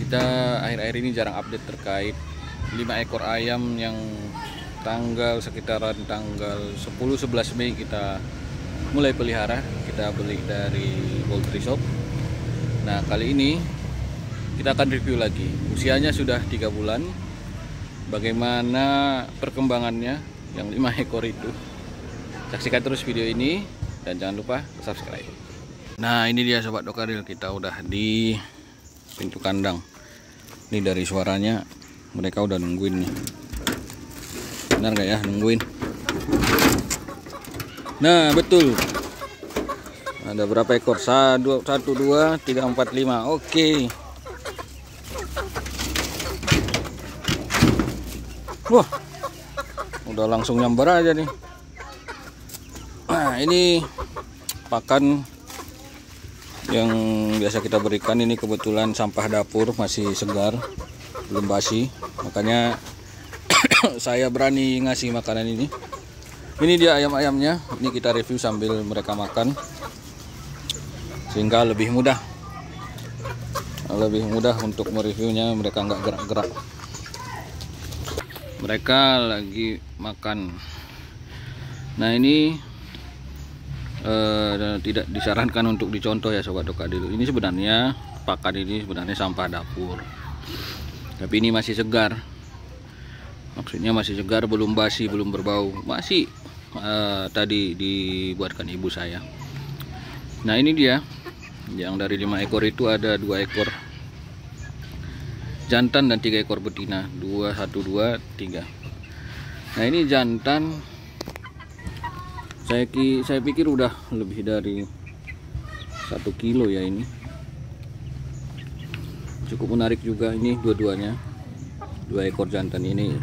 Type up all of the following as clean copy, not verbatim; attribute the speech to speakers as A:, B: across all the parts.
A: Kita akhir-akhir ini jarang update terkait 5 ekor ayam yang sekitaran tanggal 10-11 Mei kita mulai pelihara. Kita beli dari poultry shop. Nah, kali ini kita akan review lagi. Usianya sudah 3 bulan. Bagaimana perkembangannya yang 5 ekor itu. Saksikan terus video ini dan jangan lupa subscribe. Nah, ini dia sobat Dokaril, kita udah di pintu kandang. Ini dari suaranya mereka udah nungguin nih. Benar gak ya nungguin? Nah, betul. Ada berapa ekor? 1, 2, 3, 4, 5. Oke. Wah, udah langsung nyambar aja nih. Nah, ini pakan yang biasa kita berikan. Ini kebetulan sampah dapur masih segar, belum basi, makanya saya berani ngasih makanan ini. Ini dia ayam-ayamnya. Ini kita review sambil mereka makan, sehingga lebih mudah untuk mereviewnya. Mereka nggak gerak-gerak, mereka lagi makan. Nah, ini tidak disarankan untuk dicontoh ya sobat Dokadil. Ini sebenarnya pakan ini sebenarnya sampah dapur, tapi ini masih segar. Maksudnya masih segar, belum basi, belum berbau, masih tadi dibuatkan ibu saya. Nah, ini dia yang dari 5 ekor itu ada 2 ekor jantan dan 3 ekor betina. 2, 1, 2, 3. Nah, ini jantan. Saya pikir udah lebih dari 1 kilo ya ini. Cukup menarik juga ini dua-duanya. 2 ekor jantan ini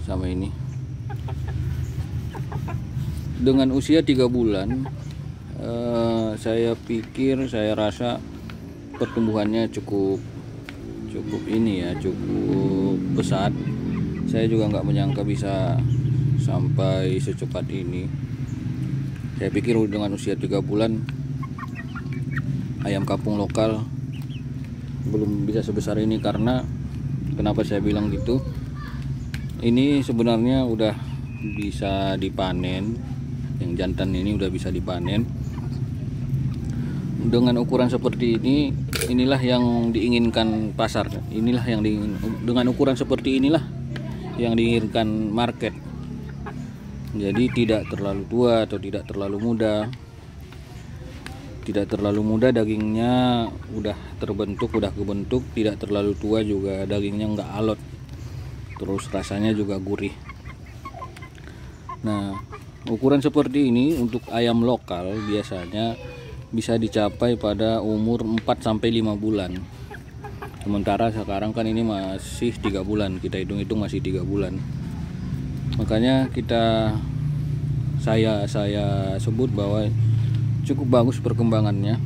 A: sama ini. Dengan usia 3 bulan, saya rasa pertumbuhannya cukup ini ya, cukup pesat. Saya juga nggak menyangka bisa sampai secepat ini. Saya pikir dengan usia 3 bulan ayam kampung lokal belum bisa sebesar ini. Karena kenapa saya bilang gitu, ini sebenarnya udah bisa dipanen. Yang jantan ini udah bisa dipanen. Dengan ukuran seperti ini, inilah yang diinginkan pasar. Dengan ukuran seperti inilah yang diinginkan market. Jadi tidak terlalu tua atau tidak terlalu muda. Tidak terlalu muda, dagingnya udah kebentuk. Tidak terlalu tua juga, dagingnya nggak alot. Terus rasanya juga gurih. Nah, ukuran seperti ini untuk ayam lokal biasanya bisa dicapai pada umur 4-5 bulan. Sementara sekarang kan ini masih 3 bulan. Kita hitung-hitung masih 3 bulan. Makanya saya sebut bahwa cukup bagus perkembangannya.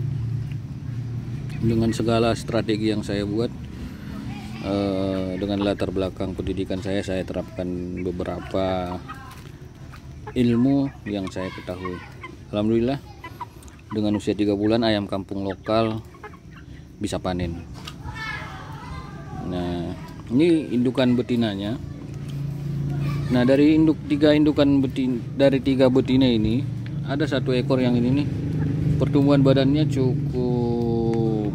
A: Dengan segala strategi yang saya buat, dengan latar belakang pendidikan saya terapkan beberapa ilmu yang saya ketahui. Alhamdulillah, dengan usia 3 bulan ayam kampung lokal bisa panen. Nah, ini indukan betinanya. Nah, dari 3 betina ini ada 1 ekor yang ini nih, pertumbuhan badannya cukup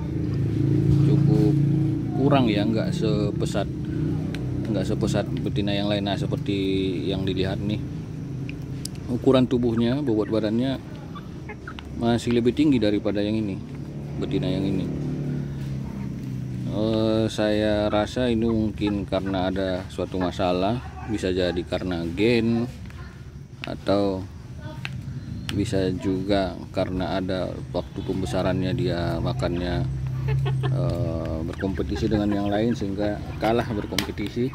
A: kurang ya, nggak sepesat betina yang lain. Nah, seperti yang dilihat nih, ukuran tubuhnya, bobot badannya masih lebih tinggi daripada yang ini, betina yang ini. Saya rasa ini mungkin karena ada suatu masalah, bisa jadi karena gen, atau bisa juga karena ada waktu pembesarannya dia makannya berkompetisi dengan yang lain sehingga kalah berkompetisi.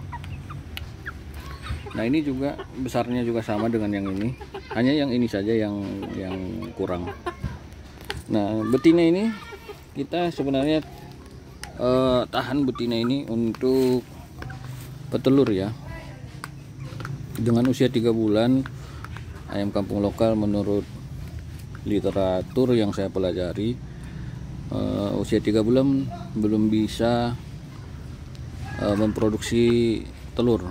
A: Nah, ini juga besarnya juga sama dengan yang ini, hanya yang ini saja yang kurang. Nah, betina ini kita sebenarnya tahan betina ini untuk petelur ya. Dengan usia 3 bulan ayam kampung lokal menurut literatur yang saya pelajari, usia 3 bulan belum bisa memproduksi telur.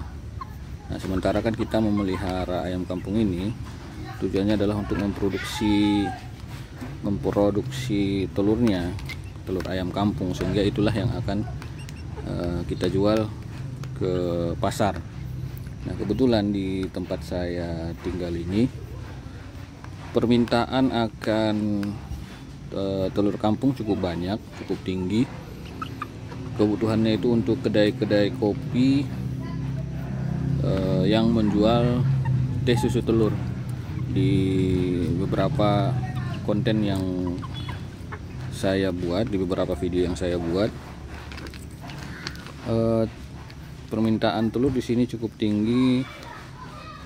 A: Nah, sementara kan kita memelihara ayam kampung ini tujuannya adalah untuk memproduksi telurnya, telur ayam kampung, sehingga itulah yang akan kita jual ke pasar. Nah, kebetulan di tempat saya tinggal ini permintaan akan telur kampung cukup banyak, cukup tinggi. Kebutuhannya itu untuk kedai-kedai kopi yang menjual teh susu telur. Di beberapa konten yang saya buat, di beberapa video yang saya buat, permintaan telur di sini cukup tinggi.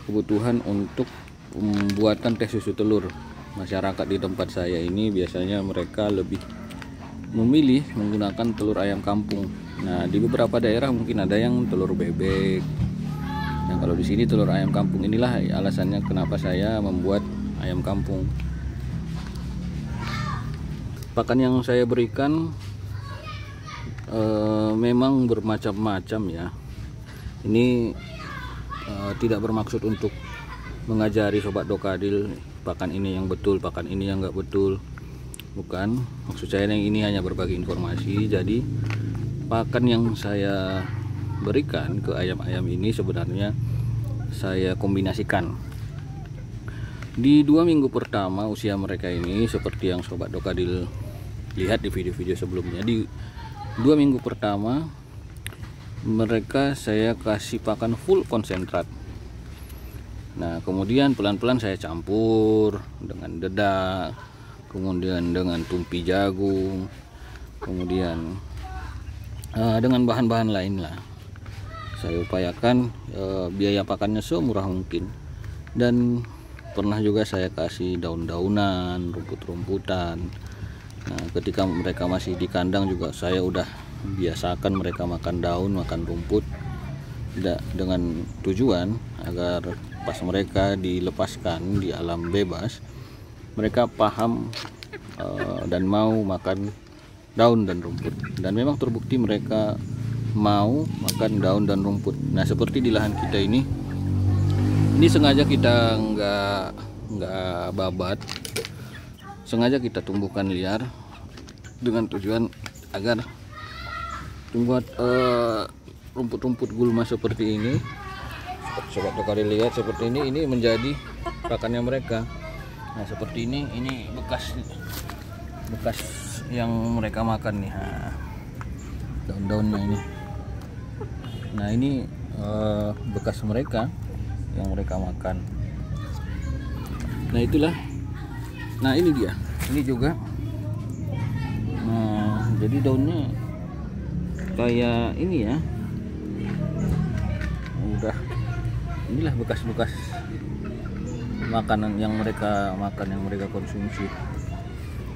A: Kebutuhan untuk pembuatan teh susu telur, masyarakat di tempat saya ini biasanya mereka lebih memilih menggunakan telur ayam kampung. Nah, di beberapa daerah mungkin ada yang telur bebek. Nah, kalau di sini telur ayam kampung, inilah alasannya kenapa saya membuat ayam kampung. Pakan yang saya berikan memang bermacam-macam ya. Ini tidak bermaksud untuk mengajari sobat Dokadil pakan ini yang betul, pakan ini yang enggak betul. Bukan, maksud saya yang ini hanya berbagi informasi. Jadi pakan yang saya berikan ke ayam-ayam ini sebenarnya saya kombinasikan. Di 2 minggu pertama usia mereka ini, seperti yang sobat Dokadil lihat di video-video sebelumnya, di 2 minggu pertama mereka saya kasih pakan full konsentrat. Nah, kemudian pelan-pelan saya campur dengan dedak, kemudian dengan tumpi jagung, kemudian dengan bahan-bahan lain lah. Saya upayakan biaya pakannya semurah mungkin. Dan pernah juga saya kasih daun-daunan, rumput-rumputan. Nah, ketika mereka masih di kandang juga saya udah biasakan mereka makan daun, makan rumput, dengan tujuan agar pas mereka dilepaskan di alam bebas, mereka paham dan mau makan daun dan rumput. Dan memang terbukti mereka mau makan daun dan rumput. Nah, seperti di lahan kita ini sengaja kita nggak babat, sengaja kita tumbuhkan liar dengan tujuan agar membuat rumput-rumput gulma seperti ini, sobat Dokadil lihat seperti ini menjadi pakannya mereka. Nah, seperti ini bekas yang mereka makan nih. Nah, daun-daunnya ini. Nah, ini bekas mereka yang mereka makan. Nah, itulah. Nah, ini dia. Ini juga. Nah, jadi daunnya kayak ini ya. Udah. Inilah bekas-bekas makanan yang mereka makan, yang mereka konsumsi.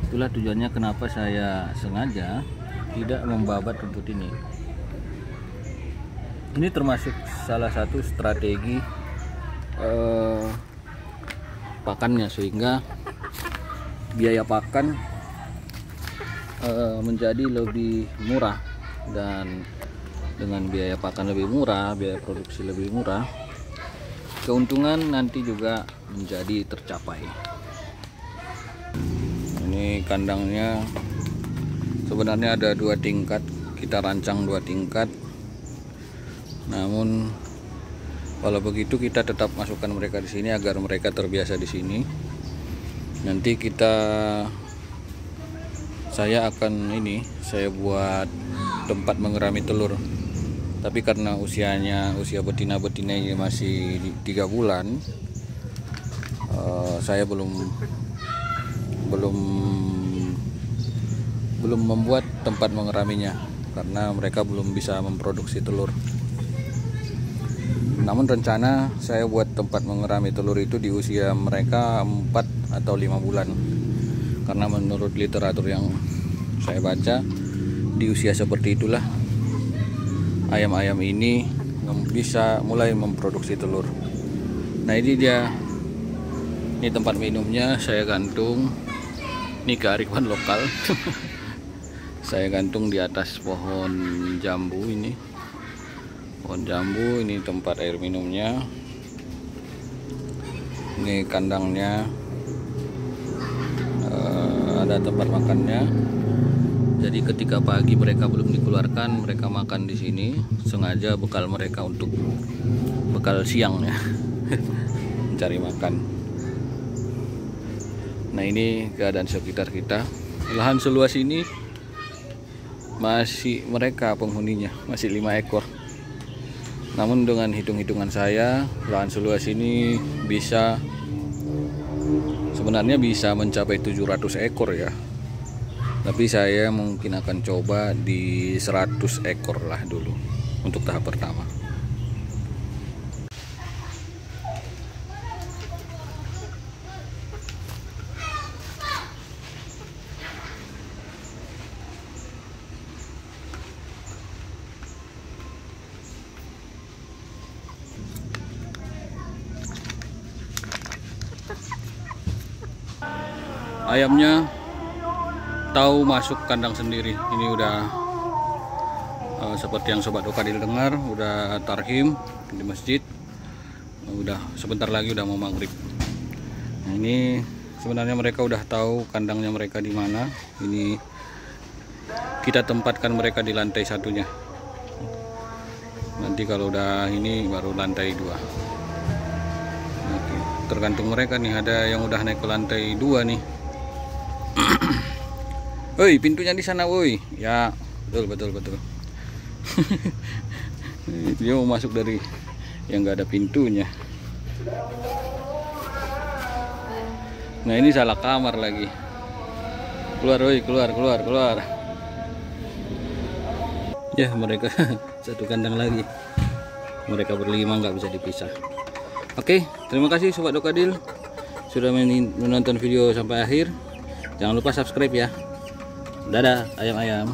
A: Itulah tujuannya kenapa saya sengaja tidak membabat rumput ini. Ini termasuk salah satu strategi pakannya, sehingga biaya pakan menjadi lebih murah. Dan dengan biaya pakan lebih murah, biaya produksi lebih murah, keuntungan nanti juga menjadi tercapai. Ini kandangnya sebenarnya ada 2 tingkat, kita rancang 2 tingkat. Namun kalau begitu kita tetap masukkan mereka di sini agar mereka terbiasa di sini. Nanti saya buat tempat mengerami telur. Tapi karena usia betina-betina ini masih 3 bulan, saya belum membuat tempat mengeraminya karena mereka belum bisa memproduksi telur. Namun rencana saya buat tempat mengerami telur itu di usia mereka 4 atau 5 bulan. Karena menurut literatur yang saya baca, di usia seperti itulah ayam-ayam ini bisa mulai memproduksi telur. Nah, ini dia. Ini tempat minumnya saya gantung. Ini kearifan lokal. Saya gantung di atas pohon jambu ini. Pohon jambu, ini tempat air minumnya, ini kandangnya, ada tempat makannya. Jadi ketika pagi mereka belum dikeluarkan, mereka makan di sini, sengaja bekal mereka untuk bekal siangnya. Mencari makan. Nah, ini keadaan sekitar kita. Lahan seluas ini masih mereka penghuninya, masih 5 ekor. Namun dengan hitung-hitungan saya, lahan seluas ini sebenarnya bisa mencapai 700 ekor ya. Tapi saya mungkin akan coba di 100 ekor lah dulu untuk tahap pertama. Ayamnya tahu masuk kandang sendiri. Ini udah seperti yang Sobat Okadil dengar, udah tarhim di masjid. Udah sebentar lagi udah mau maghrib. Nah, ini sebenarnya mereka udah tahu kandangnya mereka di mana. Ini kita tempatkan mereka di lantai satunya. Nanti kalau udah ini baru lantai 2. Oke, tergantung mereka nih, ada yang udah naik ke lantai 2 nih. Woi, pintunya di sana, woi. Ya, betul. Dia mau masuk dari yang nggak ada pintunya. Nah, ini salah kamar lagi. Keluar, woi, keluar. Ya, mereka satu kandang lagi. Mereka berlima, nggak bisa dipisah. Oke, terima kasih Sobat Okadil sudah menonton video sampai akhir. Jangan lupa subscribe ya. Dadah ayam-ayam.